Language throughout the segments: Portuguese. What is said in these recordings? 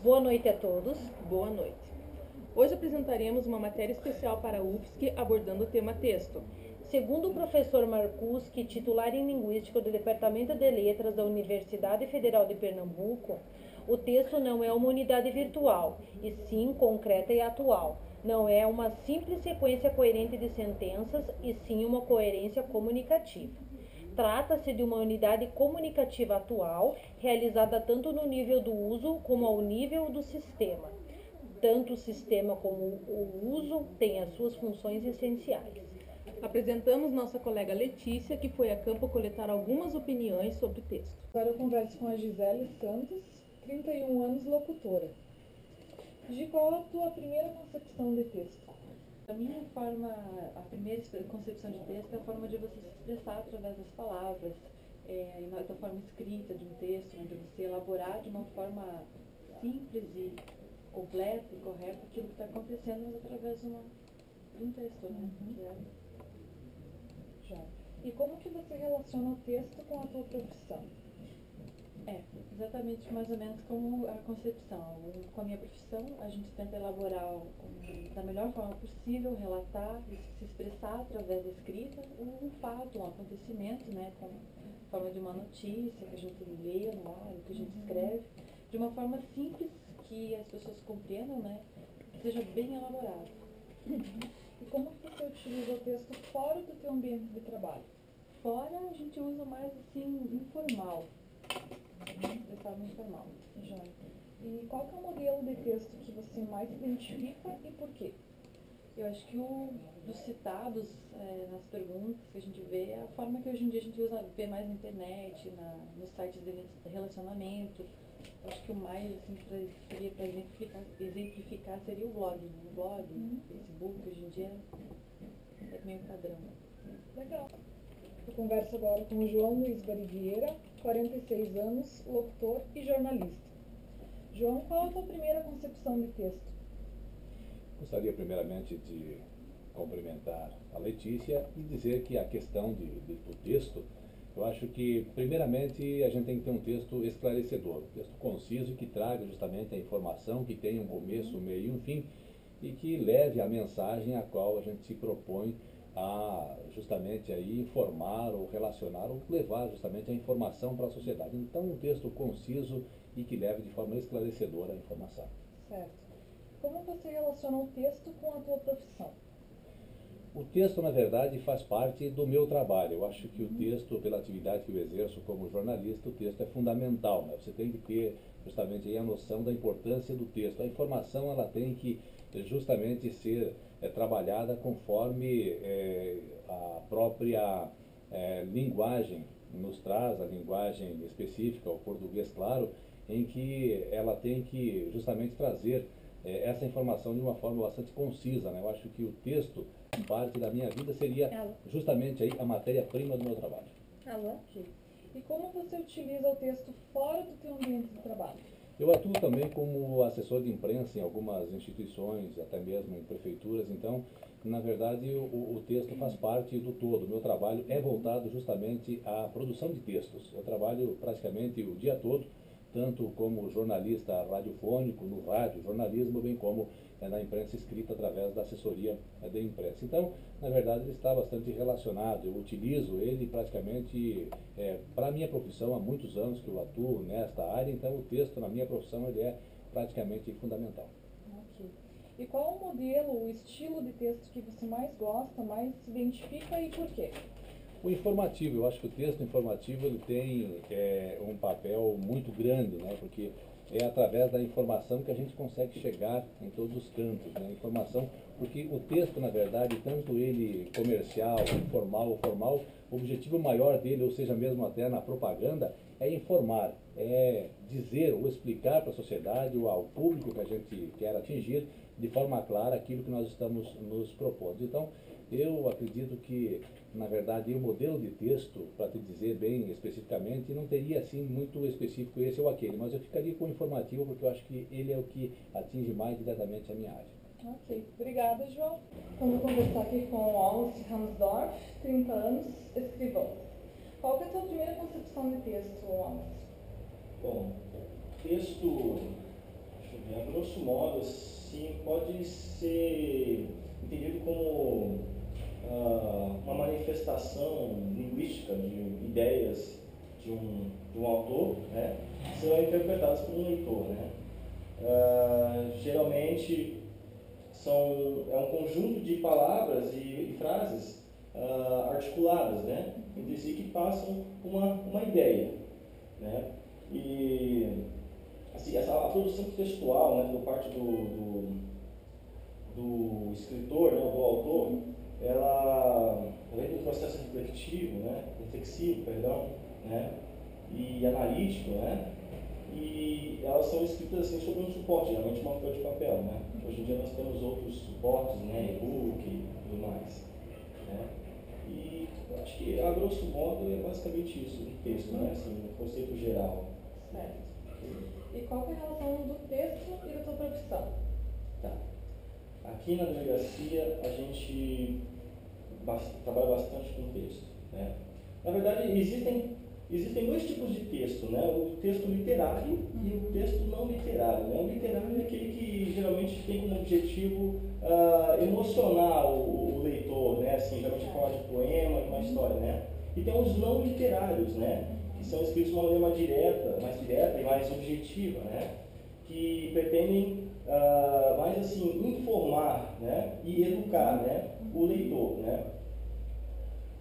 Boa noite a todos. Boa noite. Hoje apresentaremos uma matéria especial para a UFSC abordando o tema texto. Segundo o professor Marcuski, titular em Linguística do Departamento de Letras da Universidade Federal de Pernambuco, o texto não é uma unidade virtual, e sim concreta e atual. Não é uma simples sequência coerente de sentenças, e sim uma coerência comunicativa. Trata-se de uma unidade comunicativa atual, realizada tanto no nível do uso como ao nível do sistema. Tanto o sistema como o uso têm as suas funções essenciais. Apresentamos nossa colega Letícia, que foi a campo coletar algumas opiniões sobre o texto. Agora eu converso com a Gisele Santos, 31 anos, locutora. Gi, qual a tua primeira concepção de texto? A primeira concepção de texto é a forma de você se expressar através das palavras, da forma escrita de um texto, de você elaborar de uma forma simples e completa e correta aquilo que está acontecendo, mas através de um texto, né? Já. E como que você relaciona o texto com a tua profissão? Exatamente mais ou menos como a concepção. Com a minha profissão, a gente tenta elaborar da melhor forma possível, relatar e se expressar através da escrita um fato, um acontecimento, né, com a forma de uma notícia que a gente lê no ar, que a gente escreve, de uma forma simples que as pessoas compreendam, né, que seja bem elaborado. E como que você utiliza o texto fora do teu ambiente de trabalho? Fora a gente usa mais assim, informal. De forma informal. Já. E qual que é o modelo de texto que você mais identifica e por quê? Eu acho que dos citados nas perguntas que a gente vê é a forma que hoje em dia a gente vê mais na internet, nos sites de relacionamento. Eu acho que o mais assim, seria para exemplificar seria o blog, né? O blog, Facebook, hoje em dia é meio padrão. Legal. Eu converso agora com o João Luiz Barigueira, 46 anos, locutor e jornalista. João, qual é a tua primeira concepção de texto? Gostaria primeiramente de cumprimentar a Letícia e dizer que a questão do texto, eu acho que primeiramente a gente tem que ter um texto esclarecedor, um texto conciso que traga justamente a informação, que tenha um começo, um meio e um fim, e que leve a mensagem a qual a gente se propõe a justamente aí informar ou relacionar ou levar justamente a informação para a sociedade. Então, um texto conciso e que leve de forma esclarecedora a informação. Certo. Como você relaciona o texto com a tua profissão? O texto, na verdade, faz parte do meu trabalho. Eu acho que o texto, pela atividade que eu exerço como jornalista, o texto é fundamental, né? Você tem que ter justamente aí a noção da importância do texto. A informação, ela tem que justamente ser trabalhada conforme a própria linguagem nos traz, a linguagem específica, o português claro, em que ela tem que justamente trazer essa informação de uma forma bastante concisa, né? Eu acho que o texto, parte da minha vida, seria justamente aí a matéria-prima do meu trabalho. Ok. E como você utiliza o texto fora do teu ambiente de trabalho? Eu atuo também como assessor de imprensa em algumas instituições, até mesmo em prefeituras, então, na verdade, o texto faz parte do todo. O meu trabalho é voltado justamente à produção de textos. Eu trabalho praticamente o dia todo, tanto como jornalista radiofônico, no rádio, jornalismo, bem como na imprensa escrita através da assessoria de imprensa. Então, na verdade, ele está bastante relacionado. Eu utilizo ele praticamente para a minha profissão há muitos anos que eu atuo nesta área, então o texto na minha profissão ele é praticamente fundamental. Ok. E qual o modelo, o estilo de texto que você mais gosta, mais se identifica e por quê? O informativo, eu acho que o texto informativo ele tem um papel muito grande, né? Porque é através da informação que a gente consegue chegar em todos os cantos, né? Informação, porque o texto, na verdade, tanto ele comercial, informal ou formal, o objetivo maior dele, ou seja, mesmo até na propaganda, é informar, é dizer ou explicar para a sociedade ou ao público que a gente quer atingir de forma clara aquilo que nós estamos nos propondo. Então, eu acredito que, na verdade, o modelo de texto, para te dizer bem especificamente, não teria assim muito específico esse ou aquele, mas eu ficaria com o informativo porque eu acho que ele é o que atinge mais diretamente a minha área. Ok, obrigada, João. Vamos conversar aqui com o Wallace Ramsdorff, 30 anos, escrivão. Qual que é a tua primeira concepção de texto, Wallace? Bom, texto, acho Grosso modo, sim, pode ser entendido como uma manifestação linguística de ideias de um autor, né, que serão interpretadas por um leitor, né. Geralmente é um conjunto de palavras e frases articuladas, né, entre si, que passam uma ideia, né. E assim, a produção textual, né, por parte do escritor, né, do autor, ela vem do processo reflexivo, né, e analítico, né, e elas são escritas assim sobre um suporte, geralmente uma folha de papel, né. Hoje em dia nós temos outros suportes, né, e-book e tudo mais, né. E eu acho que, a grosso modo, é basicamente isso, um texto, né, assim, um conceito geral. Certo. E qual que é a relação do texto e da tua profissão? Tá. Aqui na delegacia a gente trabalha bastante com texto, né? Na verdade, existem dois tipos de texto, né? O texto literário e o texto não literário, né? O literário é aquele que geralmente tem como objetivo emocionar o leitor, né? Assim, geralmente em forma de poema, de uma história, né? E tem os não literários, né? Que são escritos de uma maneira mais direta e mais objetiva, né? Que pretendem mais assim informar, né? E educar, né? O leitor, né?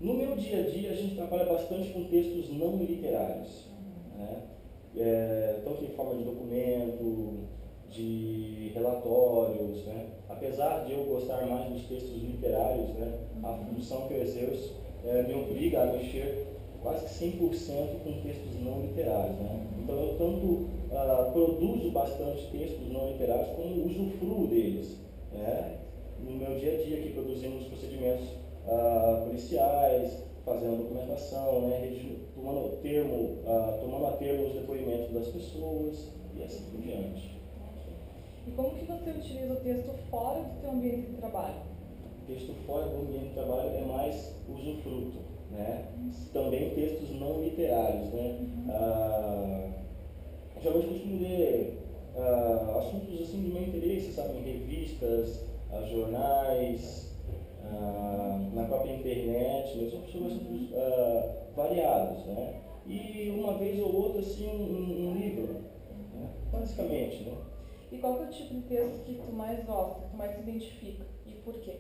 No meu dia a dia a gente trabalha bastante com textos não literários, né? Tanto em forma de documento, de relatórios, né? Apesar de eu gostar mais dos textos literários, né? A função que eu exerço me obriga a mexer quase que 100% com textos não literários, né? Então eu tanto produzo bastante textos não literários como usufruo deles, né? No meu dia a dia aqui produzimos procedimentos policiais, fazendo documentação, né? Tomando a termo os depoimentos das pessoas e assim por diante. E como que você utiliza o texto fora do teu ambiente de trabalho? O texto fora do ambiente de trabalho é mais usufruto, né? Também textos não literários, né? Geralmente costumo ler assuntos assim de meu interesse, sabe? Em revistas, jornais, na própria internet, mesmo sobre assuntos variados, né? E uma vez ou outra, assim, um livro, né? Basicamente, né? E qual que é o tipo de texto que tu mais gosta, que tu mais se identifica? E por quê?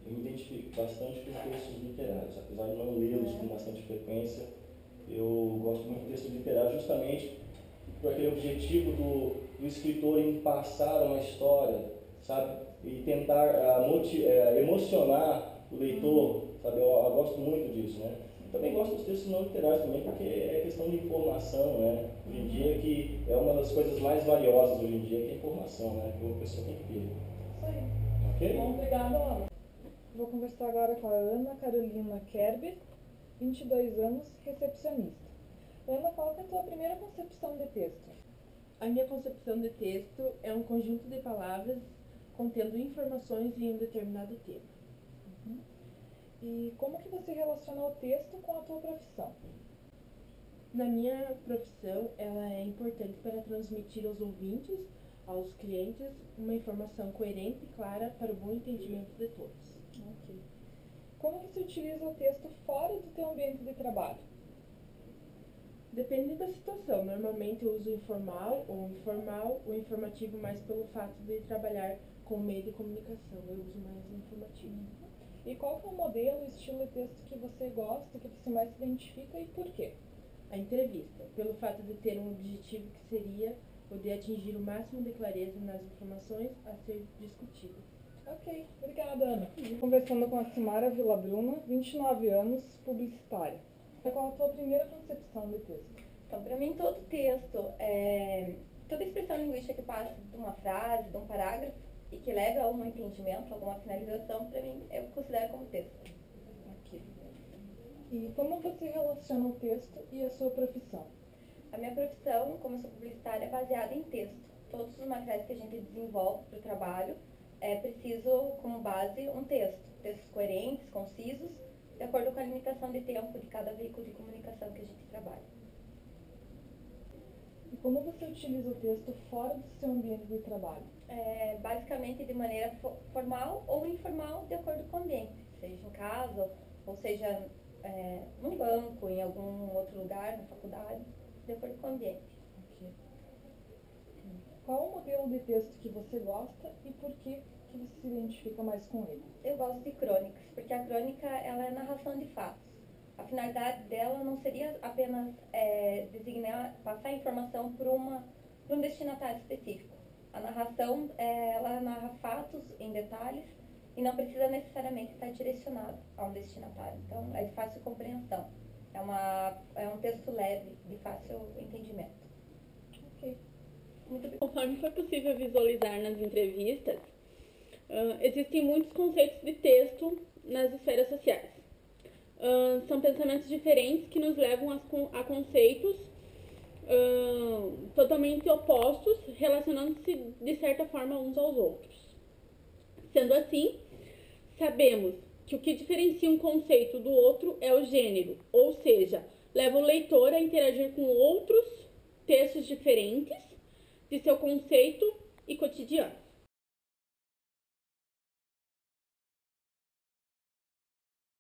Eu me identifico bastante com textos literários, apesar de não lê-los com bastante frequência. Eu gosto muito de textos literários justamente por aquele objetivo do escritor em passar uma história, sabe? E tentar emocionar o leitor, sabe? Eu gosto muito disso, né? Também gosto dos textos não literários também, porque é questão de informação, né? Hoje em dia que é uma das coisas mais valiosas hoje em dia, que é a informação, né? Que a pessoa tem que ter. Isso aí. Ok? Bom, obrigada, Ana. Vou conversar agora com a Ana Carolina Kerber, 22 anos, recepcionista. Ana, qual que é a tua primeira concepção de texto? A minha concepção de texto é um conjunto de palavras contendo informações em um determinado tema. E como que você relaciona o texto com a tua profissão? Na minha profissão, ela é importante para transmitir aos ouvintes, aos clientes, uma informação coerente e clara para o bom entendimento de todos. Ok. Como que se utiliza o texto fora do teu ambiente de trabalho? Depende da situação. Normalmente eu uso informal ou informal, ou informativo mais pelo fato de trabalhar com meio de comunicação. Eu uso mais o informativo. E qual que é o modelo, o estilo de texto que você gosta, que você mais se identifica e por quê? A entrevista, pelo fato de ter um objetivo que seria o de atingir o máximo de clareza nas informações a ser discutidas. Ok, obrigada, Ana. Conversando com a Simara Villabruna, 29 anos, publicitária. Qual a tua primeira concepção de texto? Então, para mim, todo texto, toda expressão linguística que passa de uma frase, de um parágrafo, e que leve a algum entendimento, alguma finalização, para mim, eu considero como texto. Ok. E como você relaciona o texto e a sua profissão? A minha profissão, como eu sou publicitária, é baseada em texto. Todos os materiais que a gente desenvolve para o trabalho, é preciso, como base, um texto. Textos coerentes, concisos, de acordo com a limitação de tempo de cada veículo de comunicação que a gente trabalha. E como você utiliza o texto fora do seu ambiente de trabalho? Basicamente de maneira formal ou informal, de acordo com o ambiente, seja em casa, ou seja num banco, em algum outro lugar, na faculdade, de acordo com o ambiente. Ok. Qual o modelo de texto que você gosta e por que você se identifica mais com ele? Eu gosto de crônicas, porque a crônica ela é narração de fatos. A finalidade dela não seria apenas passar informação para um destinatário específico. A narração, ela narra fatos em detalhes e não precisa necessariamente estar direcionado a um destinatário. Então, é de fácil compreensão. É um texto leve, de fácil entendimento. Ok. Muito bem. Conforme foi possível visualizar nas entrevistas, existem muitos conceitos de texto nas esferas sociais. São pensamentos diferentes que nos levam a conceitos totalmente opostos, relacionando-se de certa forma uns aos outros. Sendo assim, sabemos que o que diferencia um conceito do outro é o gênero, ou seja, leva o leitor a interagir com outros textos diferentes de seu conceito e cotidiano.